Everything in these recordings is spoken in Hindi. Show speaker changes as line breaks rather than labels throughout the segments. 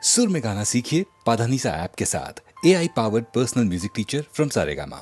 सुर में गाना सीखिए पाधानीसा ऐप के साथ। AI powered personal music teacher from Saregama.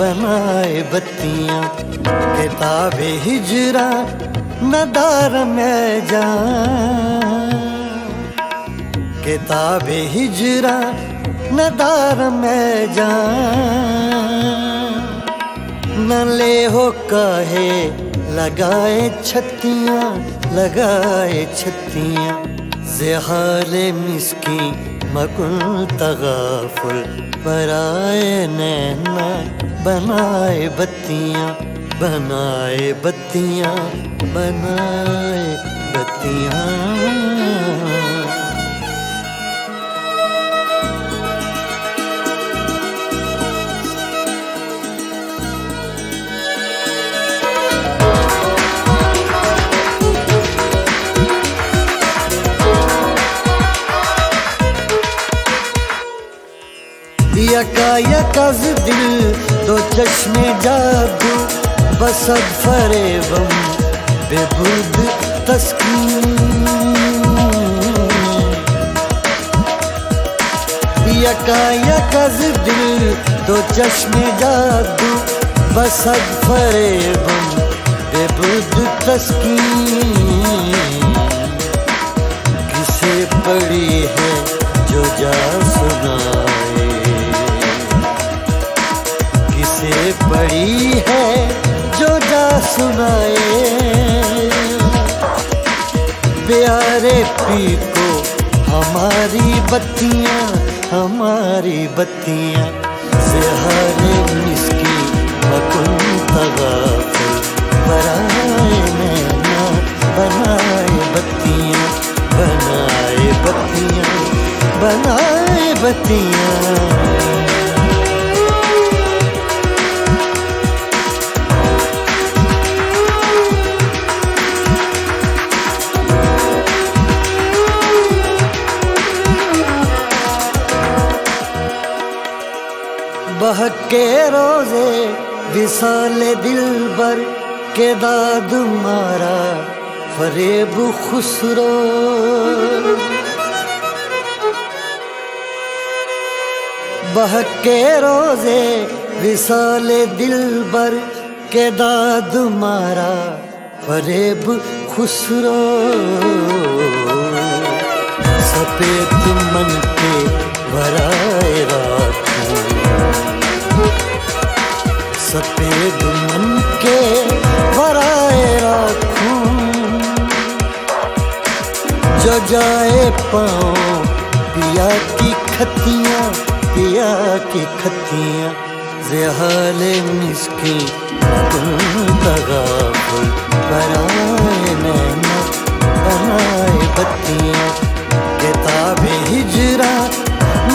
बनाए बत्तियाँ किताब हिजरा नदार में जान, किताब हिजरा नदार में जान, न ले हो काहे लगाए छत्तियाँ, लगाए छत्तियाँ। ज़हाल मिस्की मकुन तगाफुल, पराए नैना बनाए बत्तियाँ, बनाए बत्तियाँ, बनाए बत्तियाँ। यकायकज़ दिल दो चश्मे जादू बसद फरेबम बेबुर्द तस्कीन, यकायकज़ दिल दो चश्मे जादू बसद फरेबम बेबुर्द तस्कीन। किसे पड़ी है जो जा सुनाए, किसे पड़ी है जो जा सुनाए। प्यारे पी को हमारी बत्तियाँ, हमारी बत्तियाँ। ज़हाल मिस्की मकुन तगाफुल, बनाए नैना बनाए बत्तियाँ, बनाए बत्तियाँ, बनाए बत्तियाँ। बहके रोज़े विसाले दिलबर के दाद मारा फरेब खुसरो। बहके रोज़े विसाले दिलबर के दाद मारा फरेब खुसरो। सफेद मन के भराए राखूं, सफेद मन के भराए राखूं। जो जाए पाँव पिया की खतियाँ, पिया की खतियाँ। ज़हाल मिस्की मकुन तगाफुल, बनाए नैना बनाए बत्तियाँ। किताब हिजरा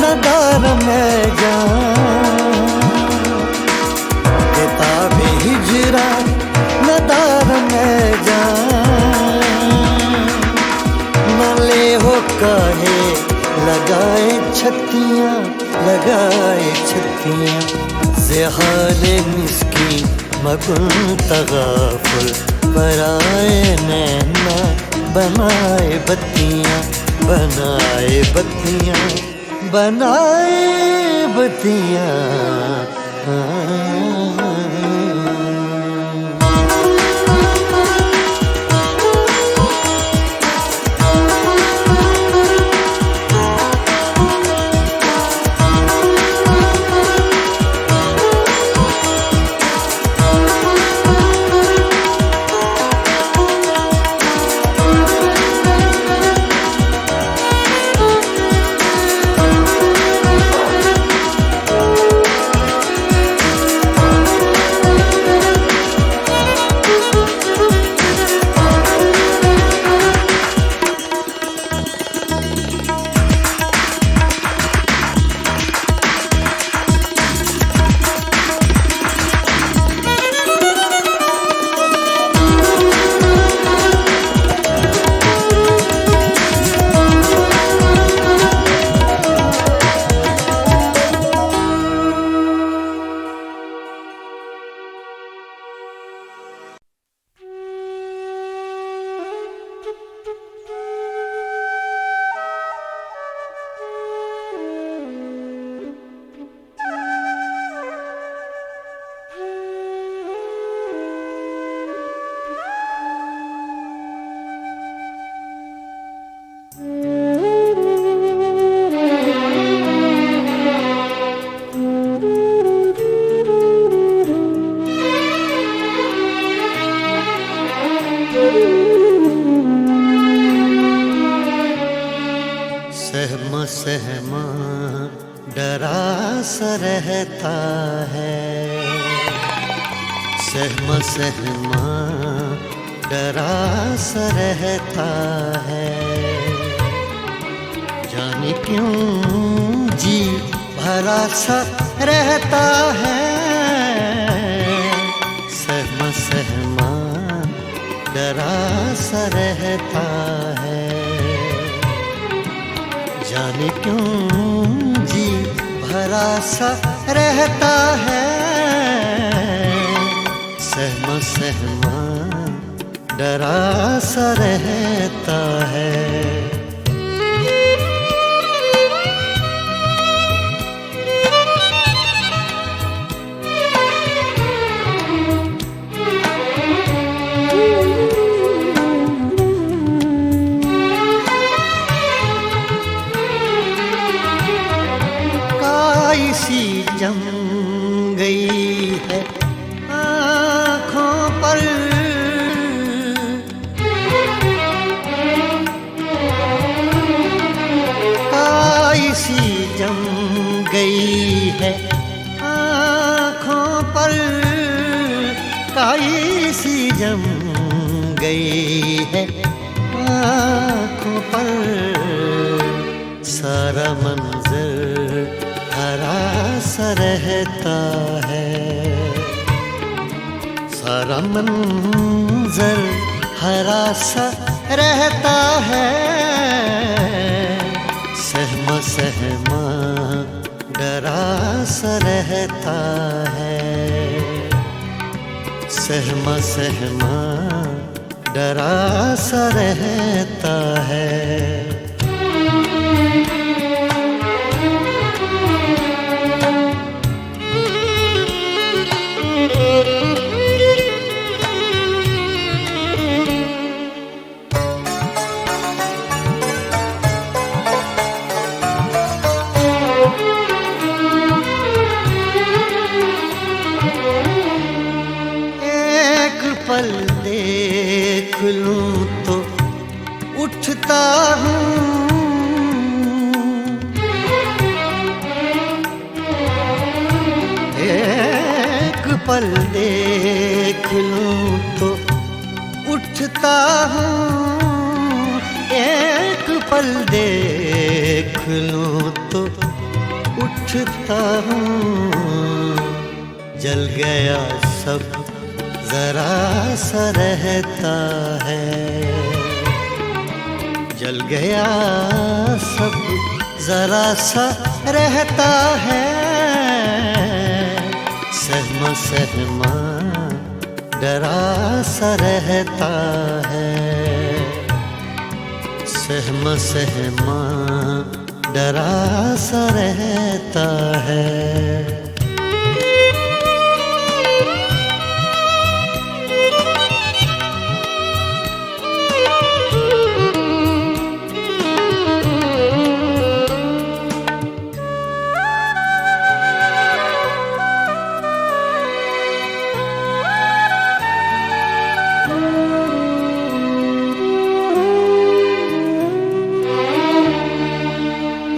नदार में जान, किताब हिजरा नदार में जान। न ले हो काहे लगाए छत्तियाँ, लगाए छत्तियाँ। ज़हाल मिस्की मकुन तगाफुल पराए नैना बनाए बत्तियाँ बनाए बत्तियाँ बनाए बत्तियाँ सहमा सहमा डरा सा रहता है, सहमा सहमा डरा सा रहता है, जाने क्यों जी भरा सा रहता है, सहमा सहमा डरा सा रहता है, जाने क्यों जी भरा सा रहता है, सहमा सहमा डरा सा रहता है। सी जम गई है आँखों पर, काई सी जम गई है आँखों पर, काई सी जम गई है आँखों पर, सारा मंजर हरा सा रहता है, सारा मंजर हरा सा रहता है, सहमा सहमा डरा सा रहता है, सहमा सहमा डरा सा रहता है। पल देख लूं तो उठता हूँ, एक पल देख लूं तो उठता हूँ, एक पल देख लूं तो उठता हूँ, जल गया सब जरा सा रहता है, जल गया सब जरा सा रहता है, सहमा सहमा डरा सा रहता है, सहमा सहमा डरा सा रहता है।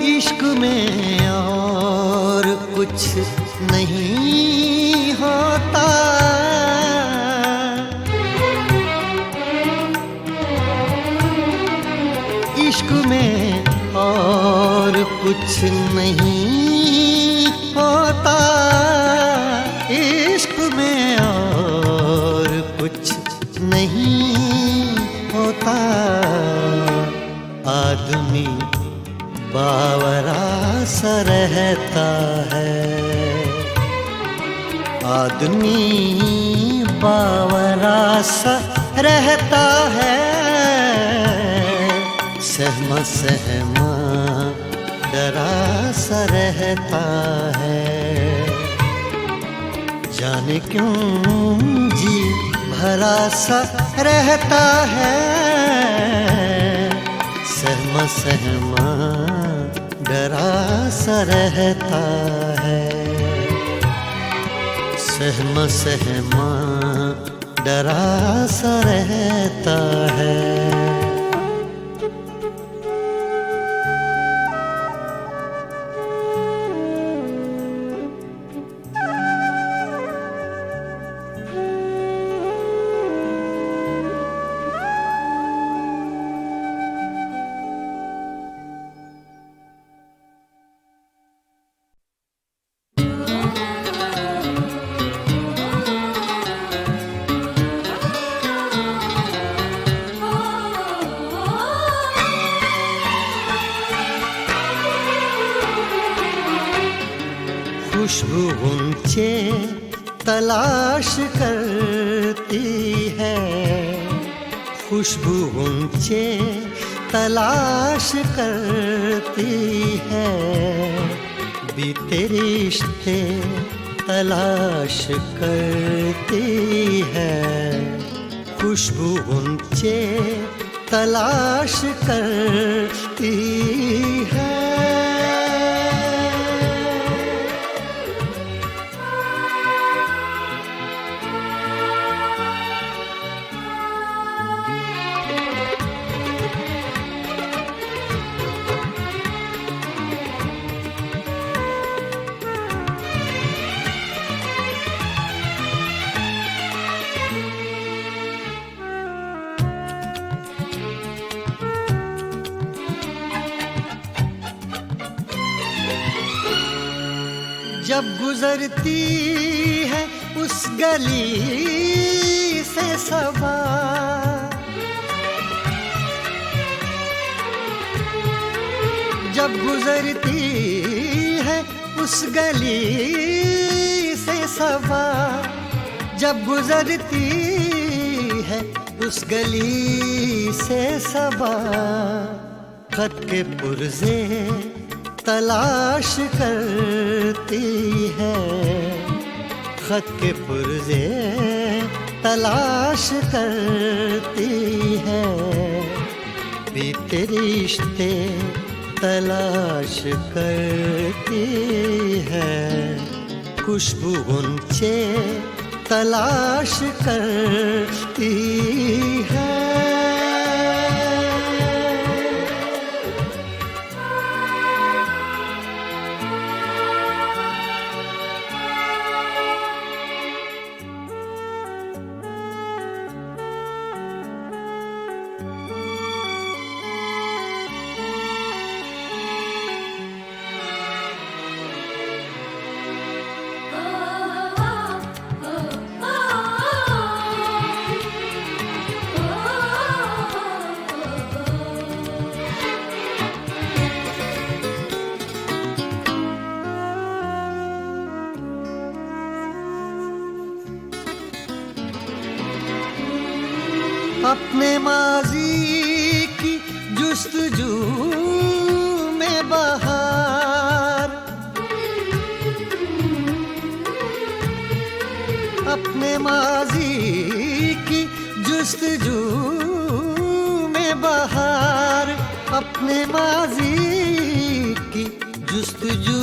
इश्क में और कुछ नहीं होता, इश्क में और कुछ नहीं होता, इश्क में और कुछ नहीं होता। आदमी बावरा सा रहता है, आदमी बावरा सा रहता है, सहमा सहमा डरा सा रहता है। जाने क्यों जी भरा सा रहता है, सहमा सहमा डरा सा रहता है, सहमा सहमा डरा सा रहता है। खुशबू ऊंचे तलाश करती है, खुशबू ऊंचे तलाश करती है, बीते रिश्ते तलाश करती है। खुशबू ऊंचे तलाश करती है। जब गुजरती है उस गली से सबा, जब गुजरती है उस गली से सबा, जब गुजरती है उस गली से सबा, खत के पुर्जे तलाश करती है, खत के पुर्जे तलाश करती है, बीते रिश्ते तलाश करती है। खुशबू ऊंचे तलाश करती है।
अपने माजी की जुस्तजू में बहार, अपने माजी की जुस्तजू में बहार, अपने माजी की जुस्तजू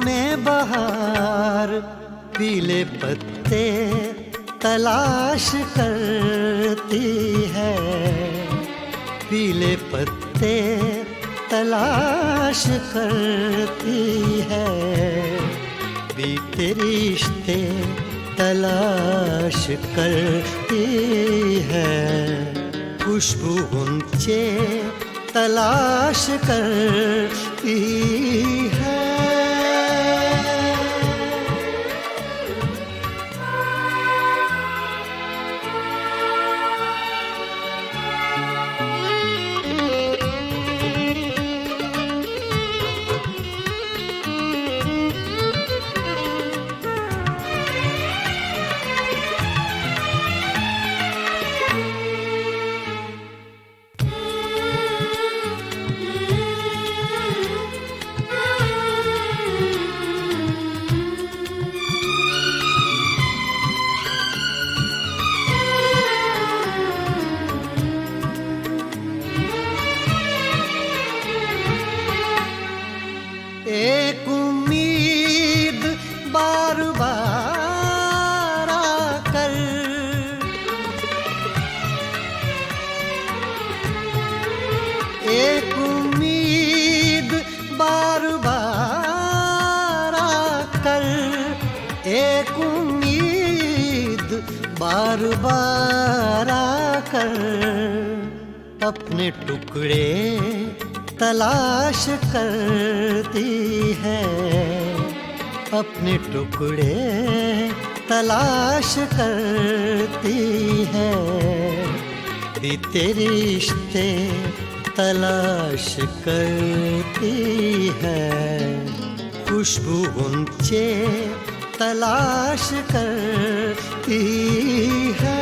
में बहार। पीले पत्ते तलाश करती है, पीले पत्ते तलाश करती है, बीते रिश्ते तलाश करती है, खुशबू ऊंचे तलाश करती है। एक उम्मीद बार बार आकर, एक उम्मीद बार बार आकर, एक उम्मीद बार बार आकर, अपने टुकड़े तलाश करती है, अपने टुकड़े तलाश करती है, बीते रिश्ते तलाश करती है, खुशबू ऊंचे तलाश करती है।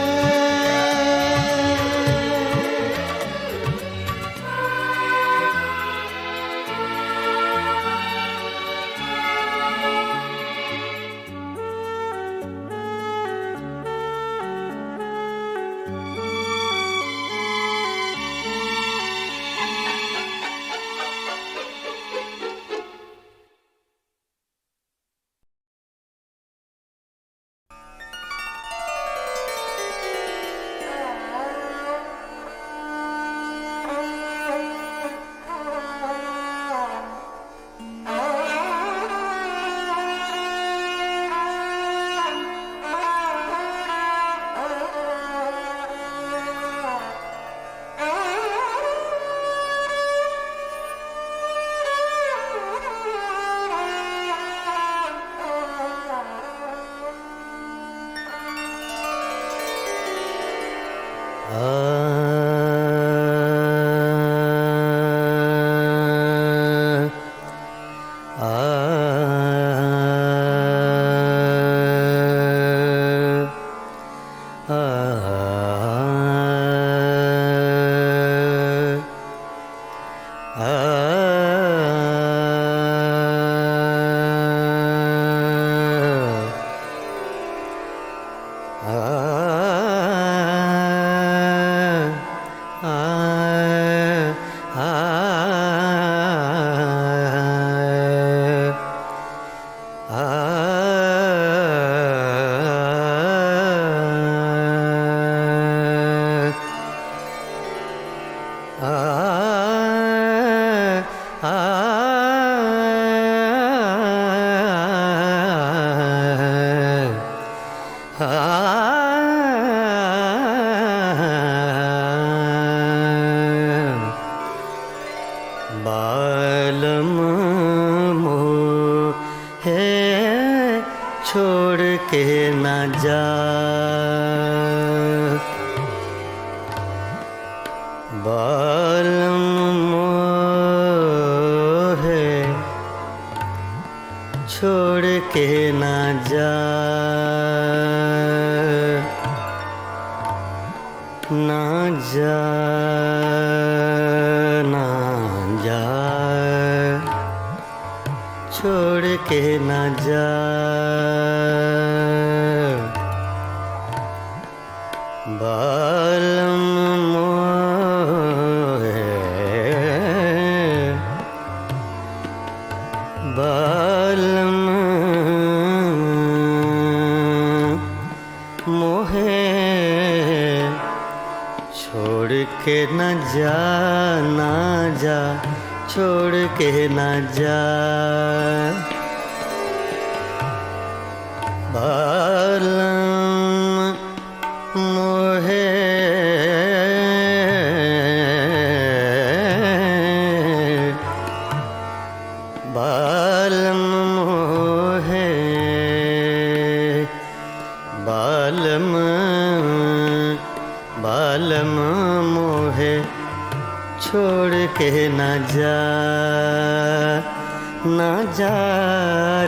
बालम मोहे छोड़ के न जा, बालम मोहे छोड़ के न जा, ना जा ना जा, छोड़ के ना जा। बालम मोहे, बालम मोहे, छोड़ के न जा ना जा, छोड़ के न जा। बालम मोहे, बालम मोहे, बालम बालम मोहे, छोड़ के न जा ना जा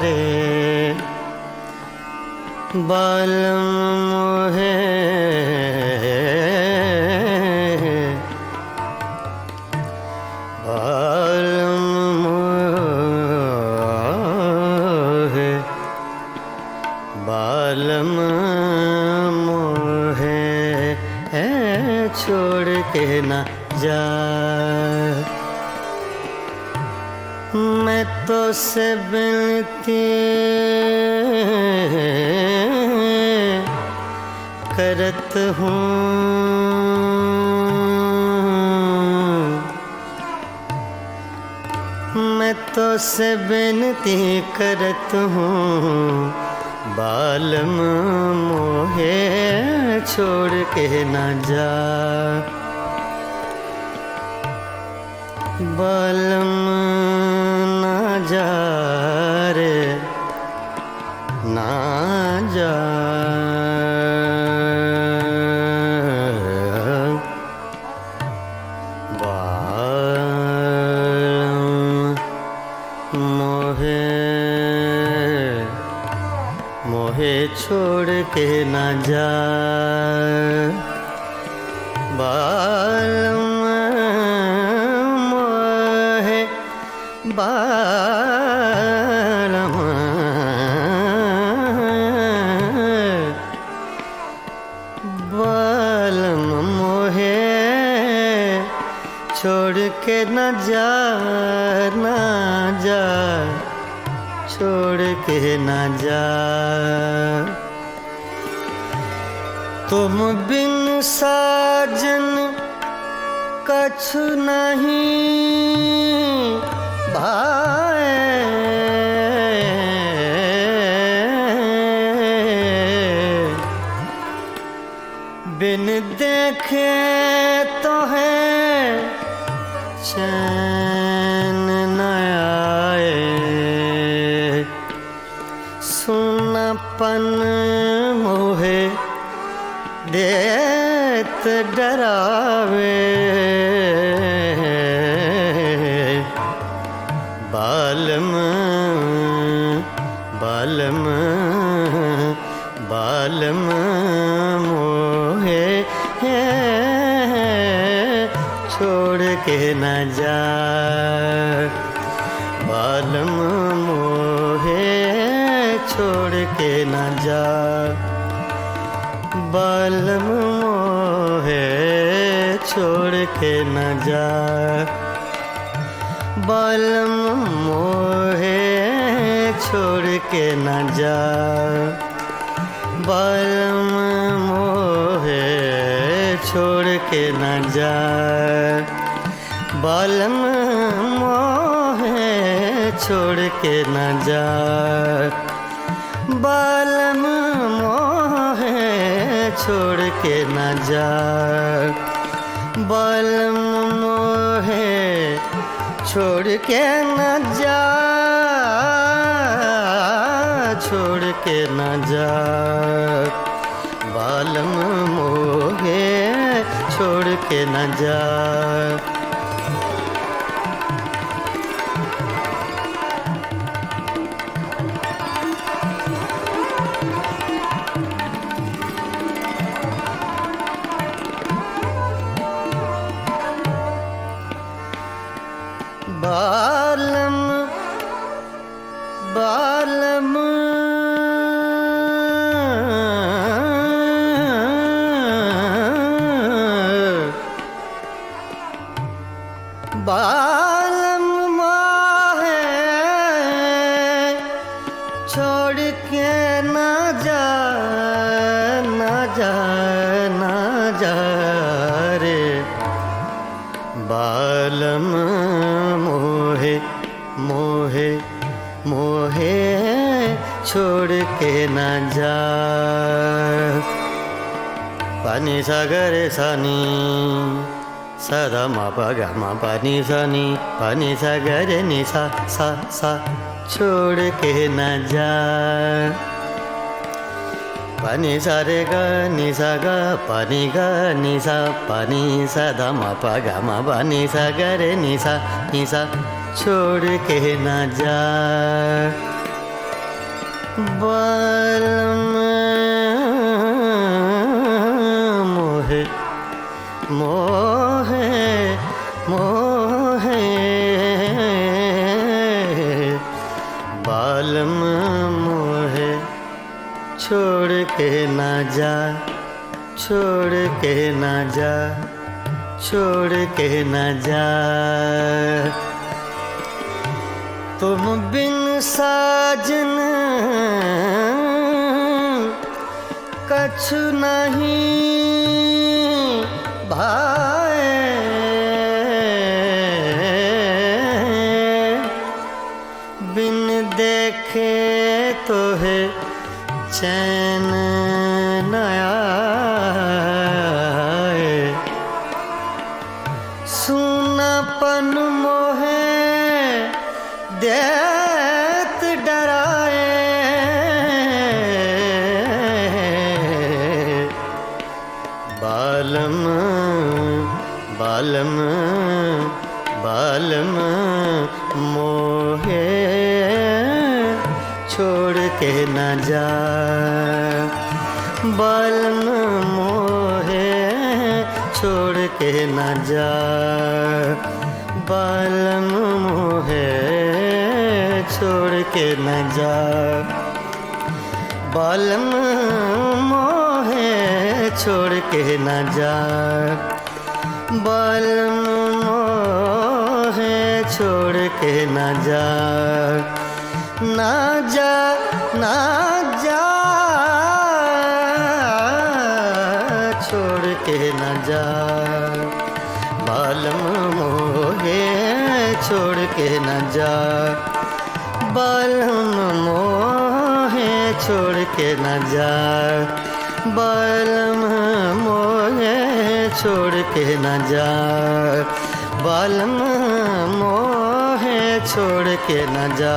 रे। बालम मोहे, बालम मोहे, बालम मोहे, छोड़ के न जा। मैं तो से विनती करत हूँ, मैं तो से विनती करत हूँ। बालम मोहे, छोड़ के न जा। बालम ना जा रे, ना जा। बालम मोहे, मोहे छोड़ के न जा। बालम मोहे, बालम बालम मोहे, छोड़ के न जा ना जा, छोड़ के न जा। तुम बिन साजन कछु नहीं भाए, बिन देखे तो है चैन न आए। सुनापन मोहे देत डरावे। बालम बालम बालम मोहे, छोड़ के न जा। बालम मोहे, छोड़ के न जा। बालम मोहे, छोड़ के न जा। बालम मोहे, छोड़ के न जा। बालम मोहे, छोड़ के न जा। बालम मोहे, छोड़ के न जा। बालम मोहे, छोड़ के न जा। बालम मोहे, छोड़ के न जा, छोड़ के न जा। बालम मोहे, छोड़ के न जा। pani sa ga re sa ni sa da ma pa ga ma pa ni sa ga re ni sa sa छोड़ के न जा pani sa re ga ni sa ga pani sa धा ma pa ga ma pa ni sa ga re ni sa छोड़ के न जा बालम मोहे मोहे मोहे बालम मोहे छोड़ के ना जा छोड़ के ना जा छोड़ के ना जा तुम बिन साजन कछु नहीं भाए बिन देखे तो है चैन न आए सुनापन मोहे देत डराए बालम बालम बालम मोहे छोड़ के न जा बालम मोहे छोड़ के न जा बालम मोहे छोड़ के न जा बालम मोहे छोड़ के न जा बालम मोहे छोड़ के न जा ना जा ना जा छोड़ के न जा बालम मोहे छोड़ के न जा बालम मोहे छोड़ के न जा बालम मोहे छोड़ के न जा बालम मोहे छोड़ के न जा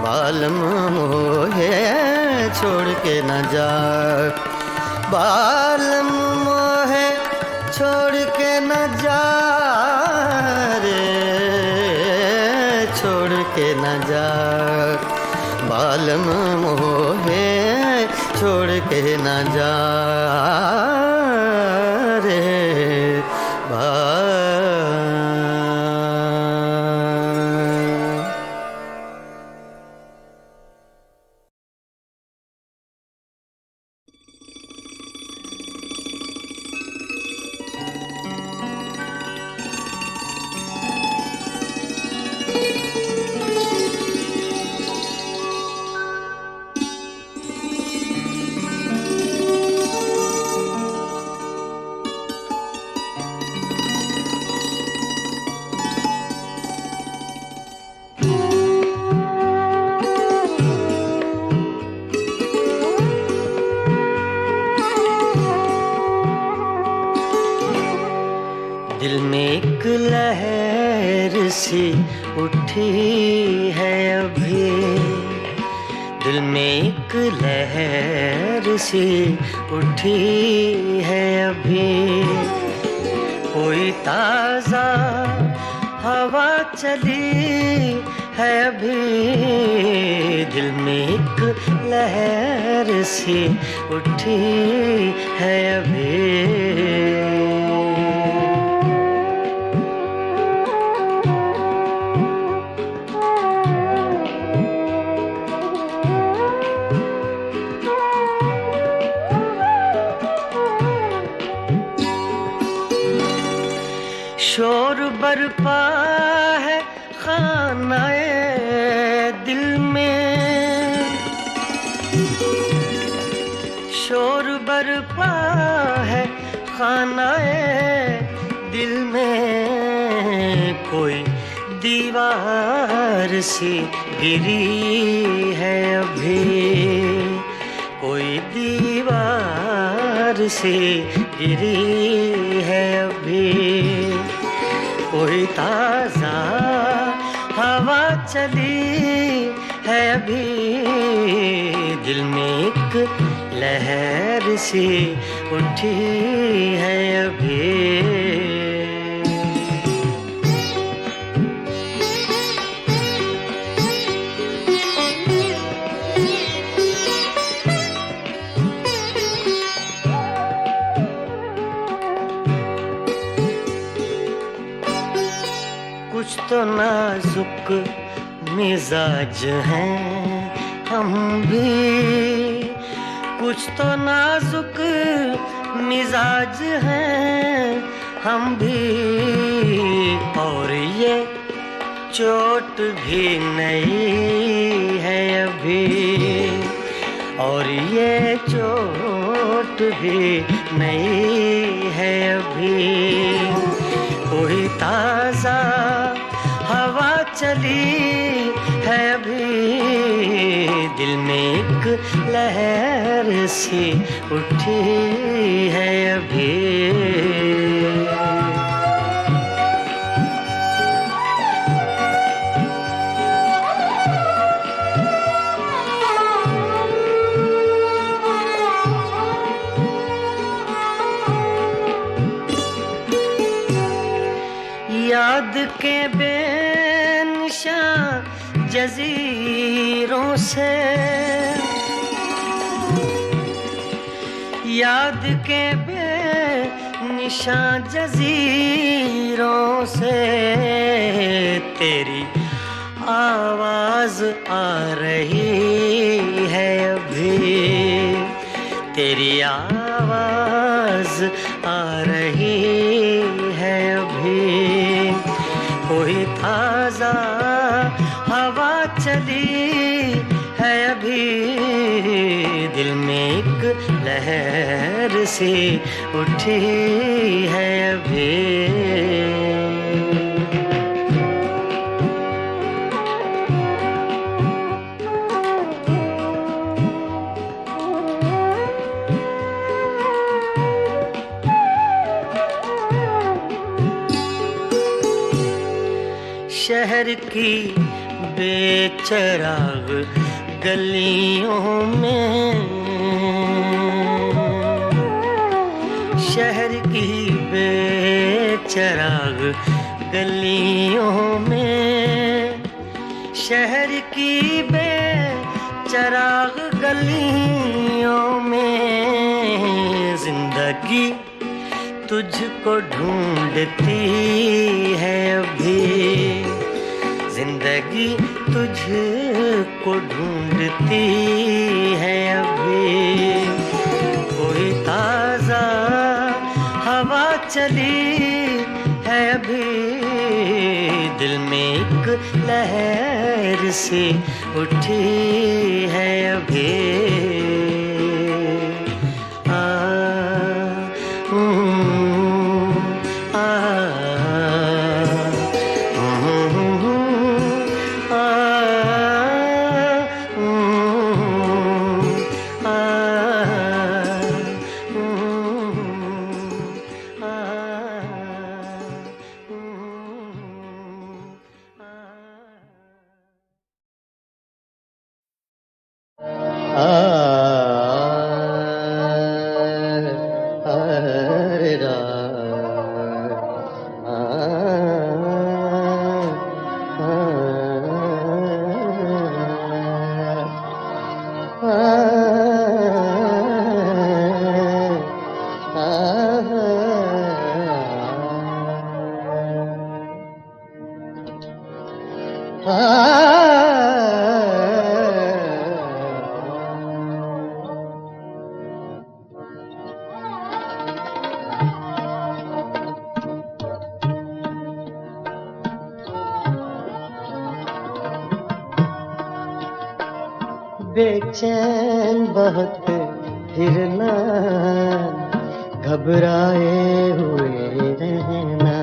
बालम मोहे छोड़ के न जा बालम मोहे छोड़ के न जा रे छोड़ के न जा बालम मोहे छोड़ के न जा रे दिल में एक लहर सी उठी है अभी दिल में एक लहर सी उठी है अभी कोई ताज़ा हवा चली है अभी दिल में एक लहर सी उठी है अभी शोर बरपा है खानाए दिल में शोर बरपा है खानाए दिल में कोई दीवार सी गिरी है अभी कोई दीवार लहर सी गिरी है अभी, कोई ताजा हवा चली है अभी, दिल में एक लहर सी उठी है अभी। कुछ तो नाजुक मिजाज हैं हम भी, कुछ तो नाजुक मिजाज हैं हम भी, और ये चोट भी नई है अभी, और ये चोट भी नई है अभी, कोई ताजा हवा चली है अभी, दिल में एक लहर सी उठी है अभी। याद के बेनिशान जजीरों से, याद के बेनिशान जजीरों से, तेरी आवाज आ रही है अभी, तेरी आवाज आ रही है अभी, कोई ताजा हवा चली है अभी, दिल में एक लहर सी उठी है अभी। शहर की बेचराग गलियों में, शहर की बेचराग गलियों में, शहर की बेचराग गलियों में, जिंदगी तुझको ढूंढती है अभी, जिंदगी तुझको ढूंढती है अभी, कोई ताजा हवा चली है अभी, दिल में एक लहर सी उठी है अभी। बेचैन बहुत फिरना, घबराए हुए रहना,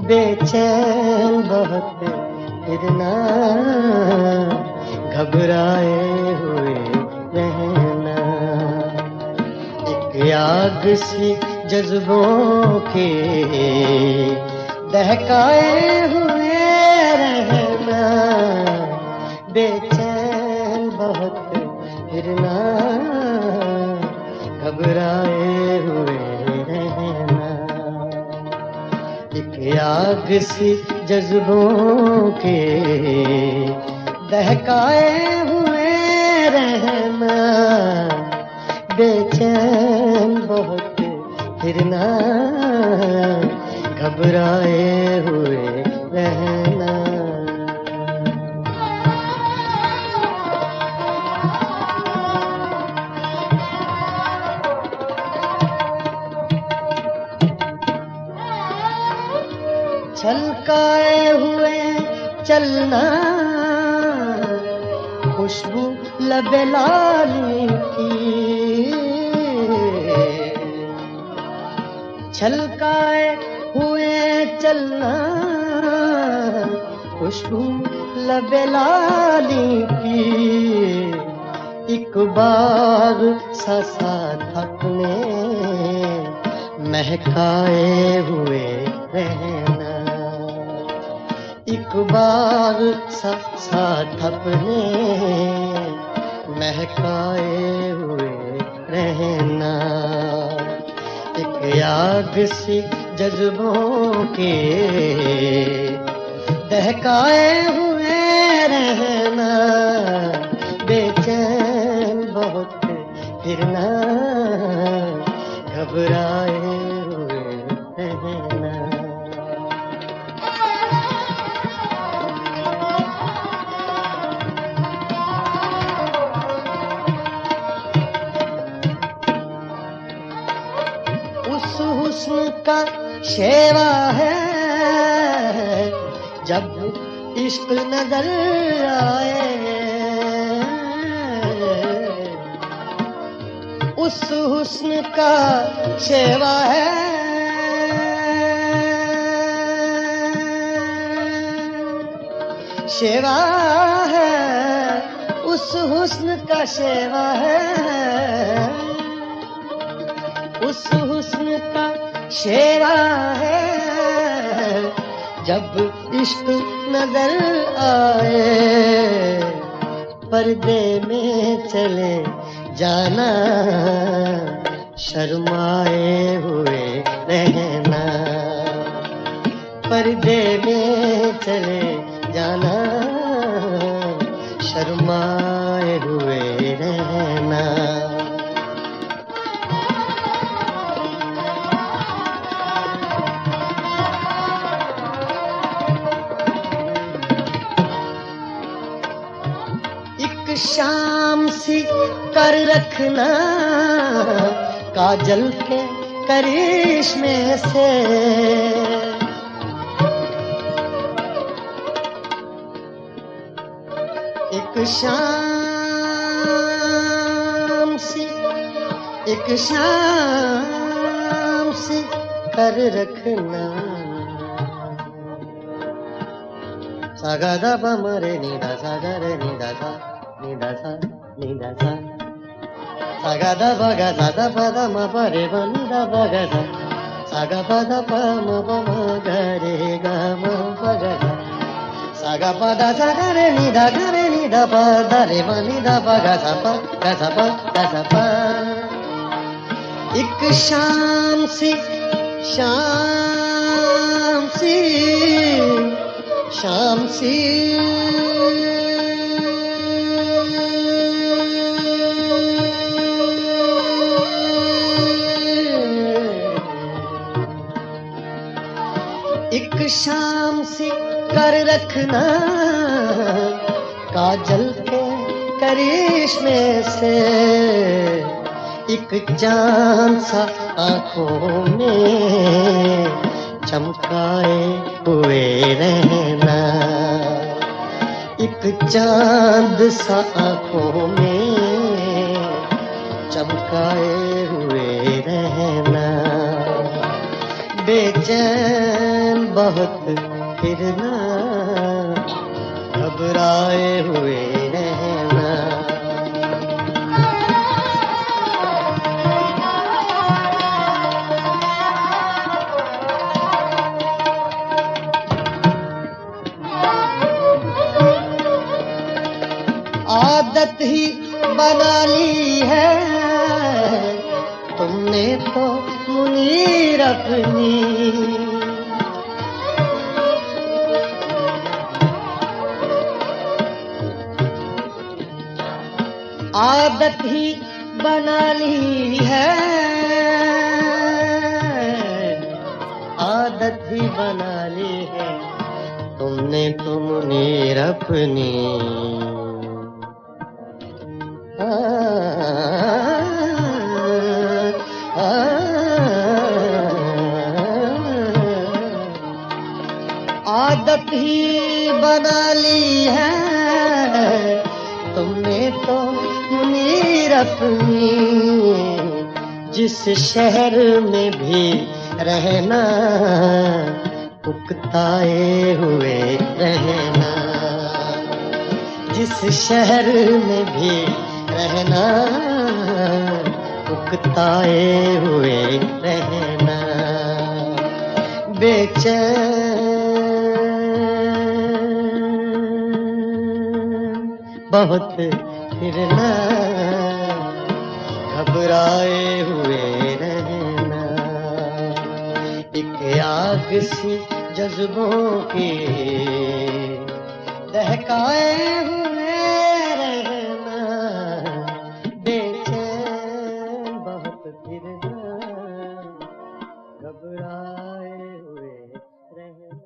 बेचैन बहुत फिरना, घबराए हुए रहना, आग सी जज्बों के दहकाए हुए रहना, बेचैन बहुत फिरना, घबराए हुए रहना। एक आग सी जज्बों के दहकाए हुए रहना, बेचैन बहुत फिरना, घबराए हुए रहना। छलकाए हुए चलना, खुशबू लबे लाली की, छलकाए हुए चलना, खुशबू लबे लाली की, एक बार सा थकने महकाए हुए रहना, एक बार सा थपने महकाए हुए रहना। एक आग सी जज्बों के दहकाए हुए रहना, बेचैन बहुत फिरना, घबराए हुए रहना। उस हुस्न का शेवा है जब इश्क नजर आए, उस हुस्न का शेवा है शेवा है, उस हुस्न का शेवा है, उस हुस्न का शेवा है, जब इश्क नजर आए, पर्दे में चले जाना, शर्माए हुए रहना, पर्दे में चले जाना, शर्माए हुए रहना। एक शाम सी कर रखना, काजल के करिश्मे से, एक शाम सी कर रखना। सागा दा पा मरे नी दा सा गा रे नी दा सा नी दा सा नी दा सा, सागा दा पा गा सा दा पा दा म प रे ब नी दा पा गा सा, सागा पा दा पा म प म ग रे ग म प ग सा, सागा पा दा सा गा रे नी दा पा दा रे ब नी दा पा गा सा पा। एक शाम सी एक शाम सी कर रखना, काजल के करिश्मे से, एक चांद सा आंखों में चमकाए हुए रहना, एक चांद सा आंखों में चमकाए हुए रहना, बेचैन बहुत फिरना, घबराए हुए रहना। अपनी। आदत ही बना ली है, आदत ही बना ली है तुमने तो मुनीर अपनी। आदत ही बना ली है तुमने तो मुनीर अपनी। जिस शहर में भी रहना उकताए हुए रहना, जिस शहर में भी रहना उकताए हुए रहना। बेचैन बहुत फिरना, घबराए हुए रहना। एक आग सी जज्बों की दहकाए हुए रहना। बेचैन बहुत फिरना, घबराए हुए रहना।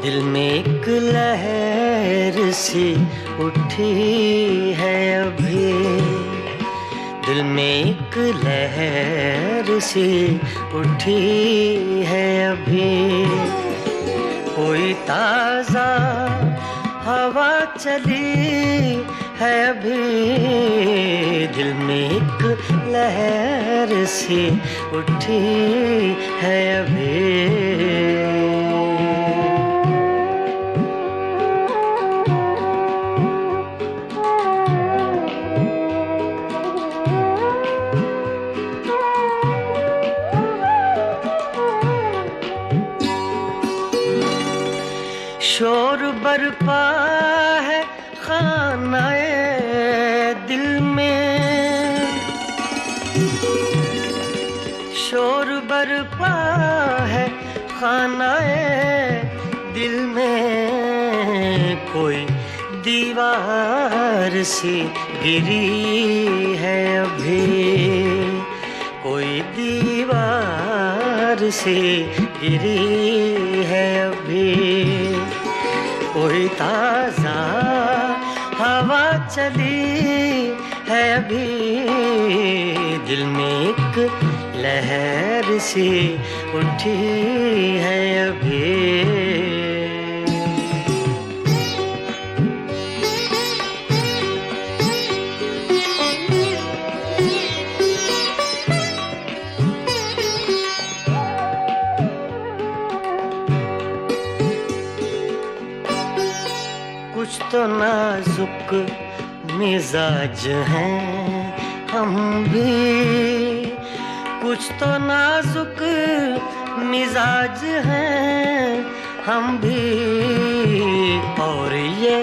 दिल में एक लहर सी उठी है अभी, दिल में एक लहर सी उठी है अभी। कोई ताज़ा हवा चली है अभी, दिल में एक लहर सी उठी है अभी। शोर बरपा है खानाए दिल में, शोर बरपा है खानाए दिल में। कोई दीवार सी गिरी है अभी, कोई दीवार सी गिरी है अभी। कोई ताज़ा हवा चली है अभी, दिल में एक लहर सी उठी है अभी। कुछ तो नाजुक मिजाज हैं हम भी, कुछ तो नाजुक मिजाज हैं हम भी। और ये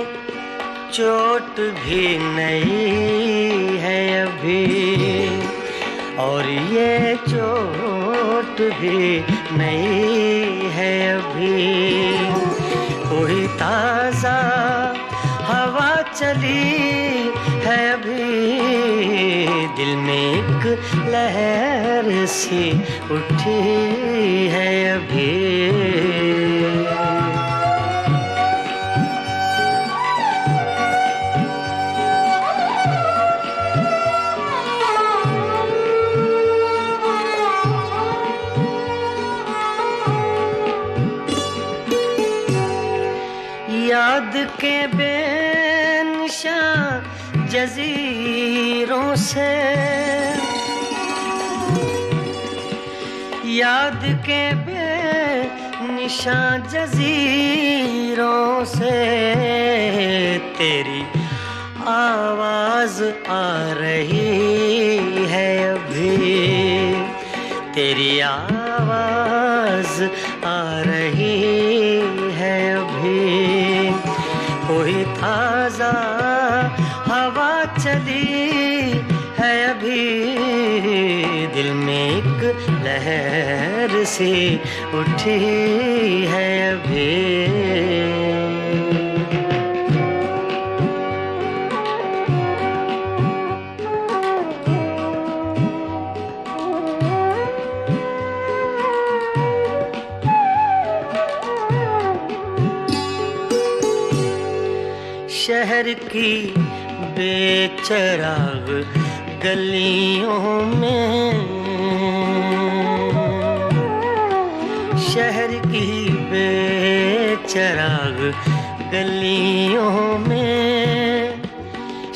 चोट भी नई है अभी, और ये चोट भी नई है अभी। कोई ताज़ा हवा चली है अभी, दिल में एक लहर सी उठी है अभी। याद के बेनिशान निशान जजीरों से, याद के बेनिशान जजीरों से तेरी आवाज आ रही है अभी, तेरी आवाज आ रही है अभी। कोई ताजा हवा चली है अभी, दिल में एक लहर सी उठी है अभी। शहर की बेचराग गलियों में, शहर की बेचराग गलियों में,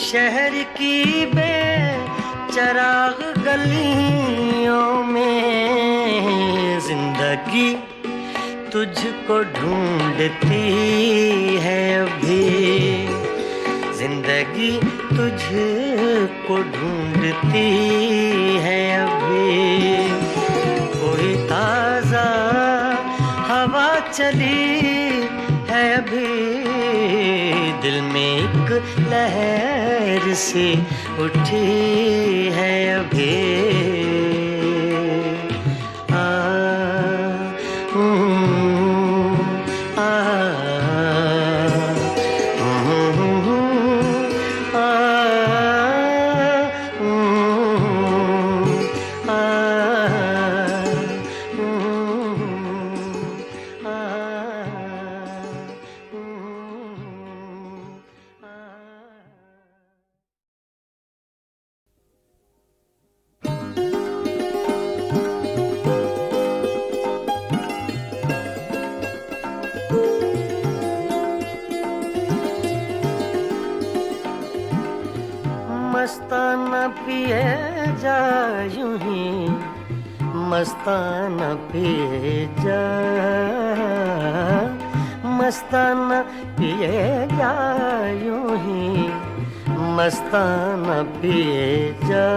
शहर की बेचराग गलियों में जिंदगी तुझको ढूंढती है अभी, जिंदगी तुझको ढूंढती है अभी। कोई ताजा हवा चली है अभी, दिल में एक लहर सी उठी है अभी। मस्ताना पिए जा यूं ही, मस्ताना पिए जा, मस्ताना पिए जा यूं ही, मस्ताना पिए जा।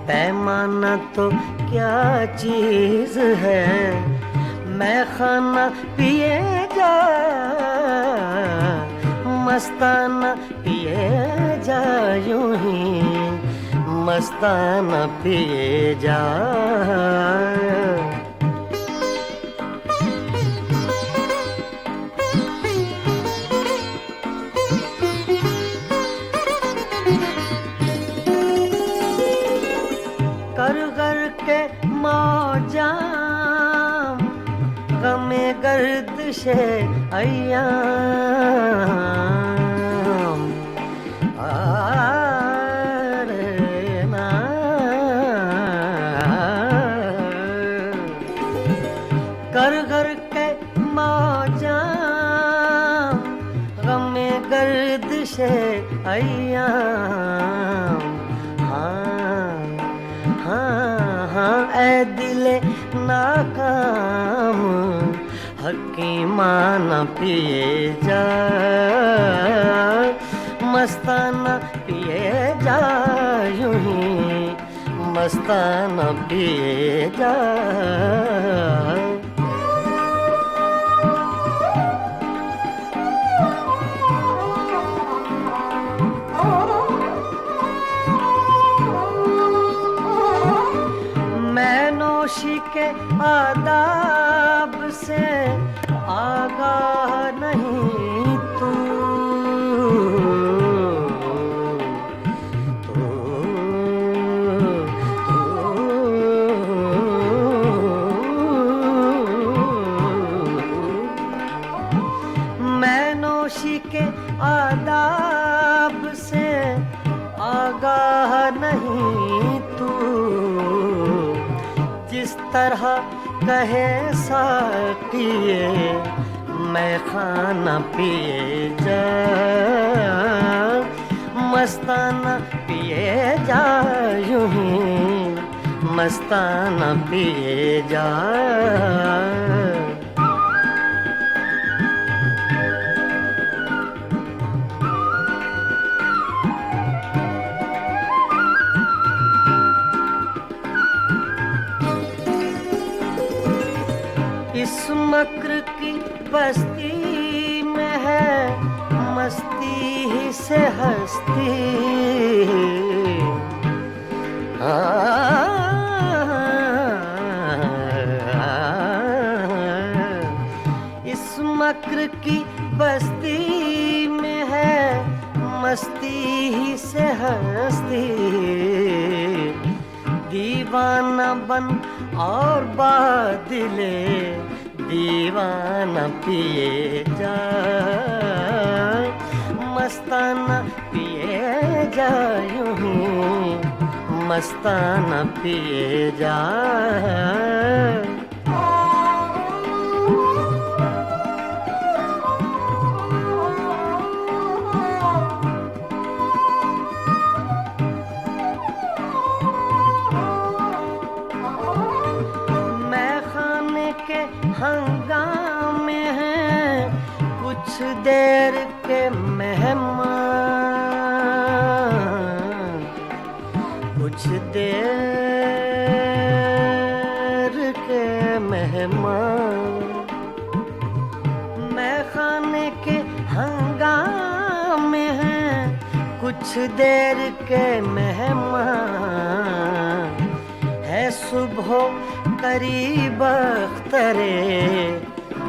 पैमाना तो क्या चीज है, मैं खाना पिए जा, मस्ताना पिए जा यूं ही, मस्ताना पिए जा। कर कर के मौजा गमे गर्दिशे अय्याम, कर कर के मौजा गमे गर्दिशे अय्याम। हाँ हाँ हाँ ऐ दिले नाकाम, हकीमाना पिए जा, मस्ताना पिए जा यूं ही, मस्ताना पिए जा। मैं नौशी के आदाब से आगाह नहीं तू, मैं नौशी के आदाब से आगाह नहीं तू, जिस तरह कहे साकिए मैं खाना पिए जा, मस्ताना पिए जा, यूं ही मस्ताना पिए जा। इस मक्र की बस्ती में है मस्ती ही से हस्ती, इस मक्र की बस्ती में है मस्ती ही से हस्ती। दीवाना बन और बादले दीवाना पिए जा, मस्ताना पिए जा, यूं ही मस्ताना पिए जा। हंगामे हैं कुछ देर के मेहमान, कुछ देर के मेहमान। मैं खाने के हंगामे हैं कुछ देर के मेहमान। है सुबह करीब अख्तरे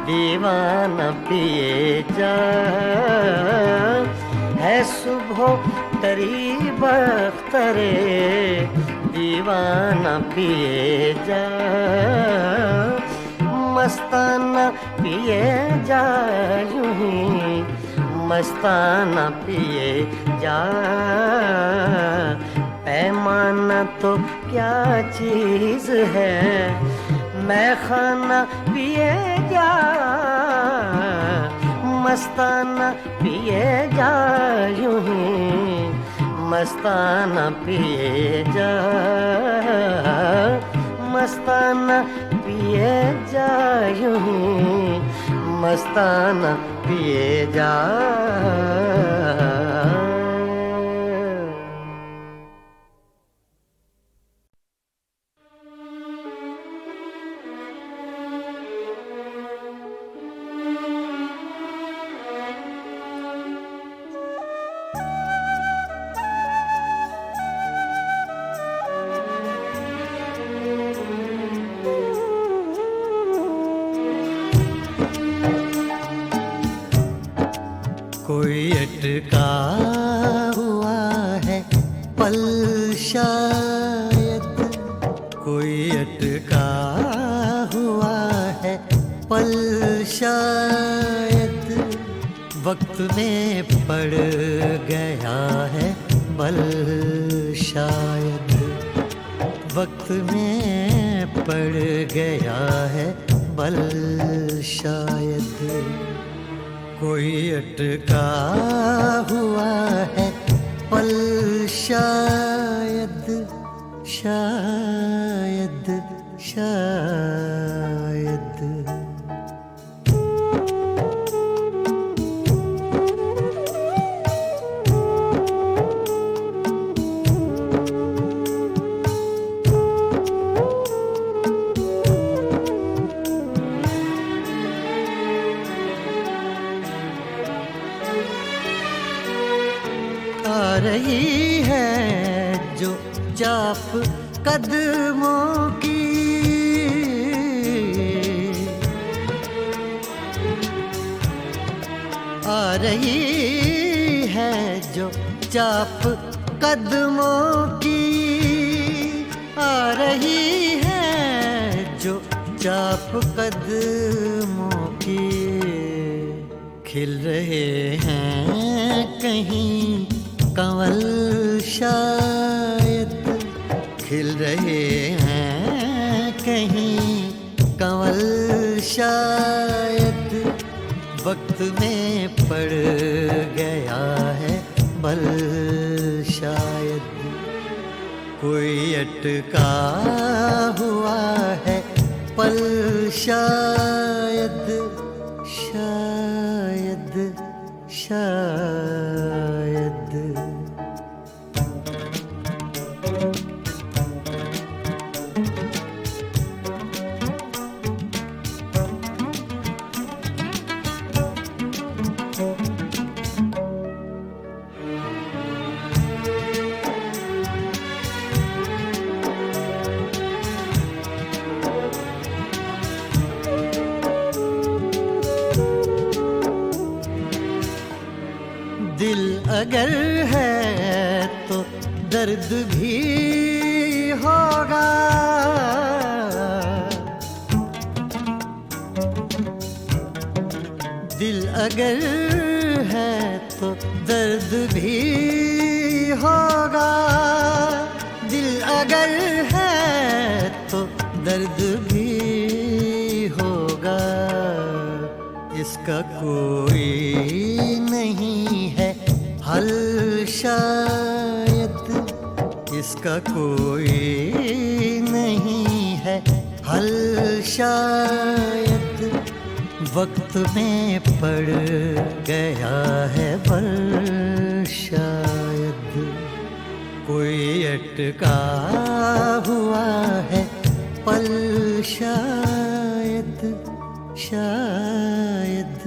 दीवाना पिए जा, है सुबह करीब अख्तरे दीवाना पिए जा। मस्ताना पिए जा, यूं ही मस्ताना पिए जा। पैमाना तो क्या चीज है, मैं खाना पिए जा, मस्ताना पिए जा, यूं ही मस्ताना पिए जा। मस्ताना पिए जा, यूं ही मस्ताना पिए जा। कोई अटका हुआ है पल शायद, कोई अटका हुआ है पल शायद, वक्त में पड़ गया है बल शायद, वक्त में पड़ गया है बल शायद। कोई अटका हुआ है पल शायद, शायद शायद। आ रही है जो चाप कदमों की, आ रही है जो चाप कदमों की, आ रही है जो चाप कदमों की। खिल रहे हैं कहीं कंवल शायद, खिल रहे हैं कहीं कंवल शायद, वक्त में पड़ गया है बल, शायद कोई अटका हुआ है पल, शायद शायद शायद। दिल अगर है तो दर्द भी होगा, दिल अगर है तो दर्द भी होगा, दिल अगर है तो दर्द भी होगा। इसका कोई नहीं है हल, शायद इसका कोई नहीं है हल, शायद वक्त में पड़ गया है बल, शायद कोई अटका हुआ है पल, शायद शायद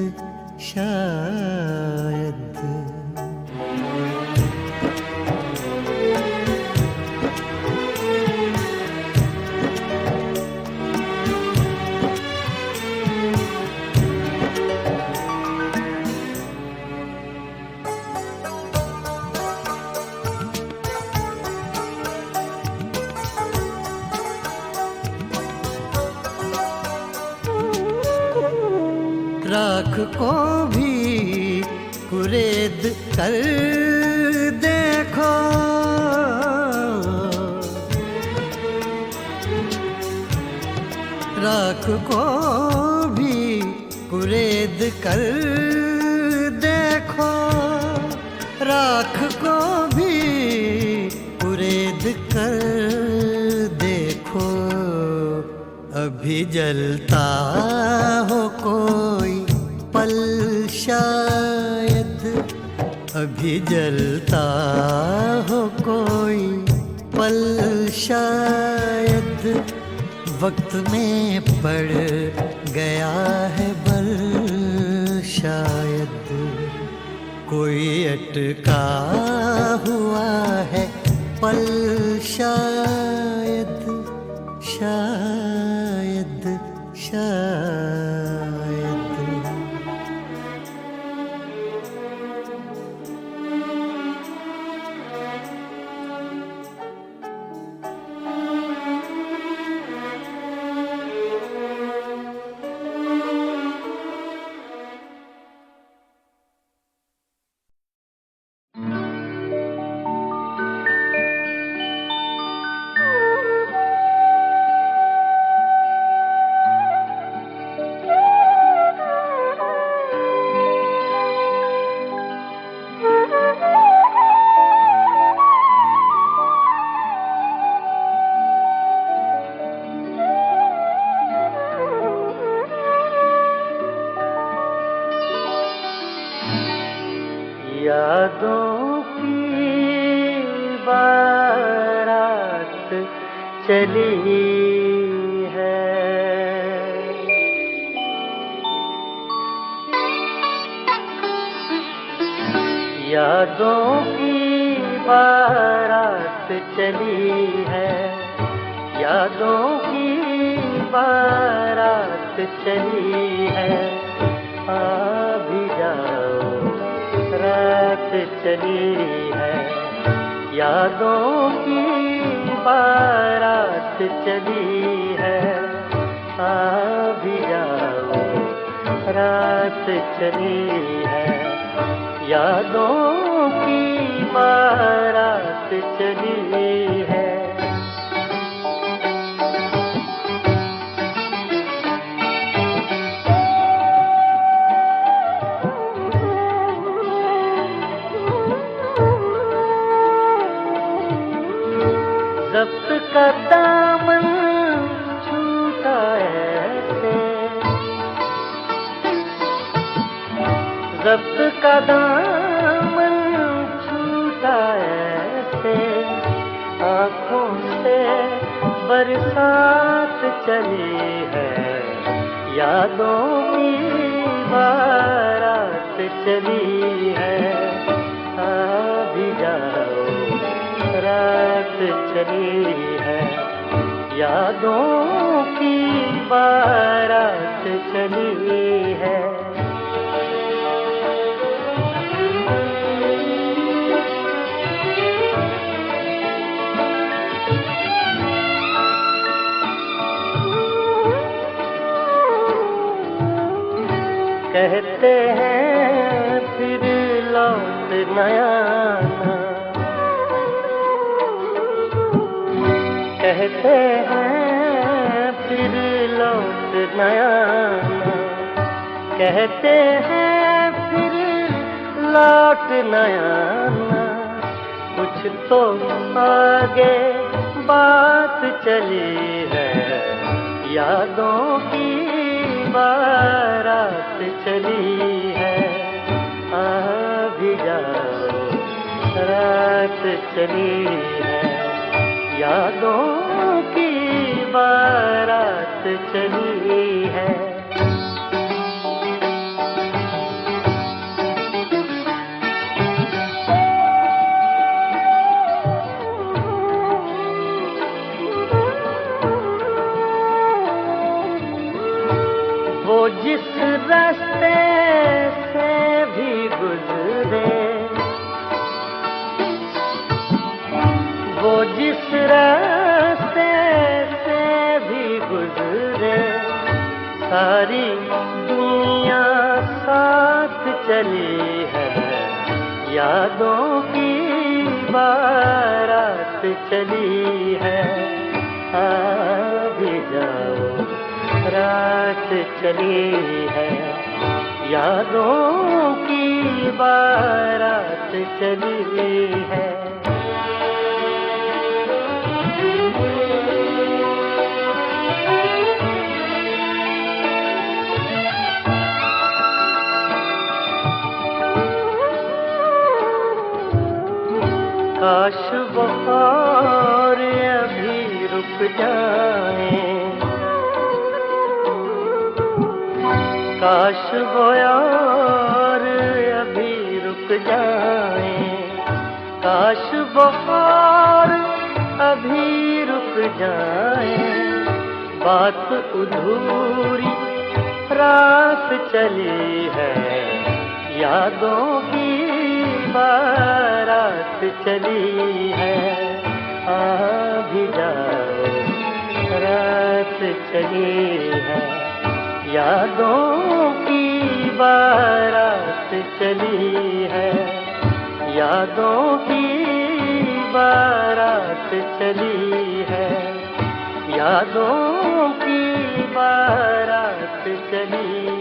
शायद। राख को भी कुरेद कर देखो, राख को भी कुरेद कर देखो, राख को भी कुरेद कर देखो। अभी जलता हो कोई पल, शायद अभी जलता हो कोई पल, शायद वक्त में पड़ गया है बल, शायद कोई अटका हुआ है पल, शायद शायद शायद। यादों की बारात चली है, यादों की बारात चली है, यादों की बारात चली है। आ भी जाओ रात चली है, यादों की बारात चली है। आ भी जाओ रात चली है, यादों की बारात चली है। सबका दामन छूटा ऐसे, आँखों से बरसात चली है, यादों की बारात चली है। आ भी जाओ रात चली है, यादों की बारात चली है। कहते हैं फिर लौट न आना, कहते हैं फिर लौट न आना, कहते हैं फिर लौट न आना। कुछ तो आगे बात चली है, यादों की बारात चली है। आ भी जाओ रात चली है, यादों की बारात चली है। वो जिस रास्ते से भी गुजरे, वो जिस रास्ते से भी गुजरे, सारी दुनिया साथ चली है, यादों की बारात चली है। आ भी जाओ रात चली है, यादों की बारात चली है। काश वो और अभी रुक जाएं, काश वो और अभी रुक जाएं, काश वो और अभी रुक जाएं। बात अधूरी रात चली है, यादों की बारात चली है। आ भी जाओ रात चली है, यादों की बारात चली है, यादों की बारात चली है, यादों की बारात चली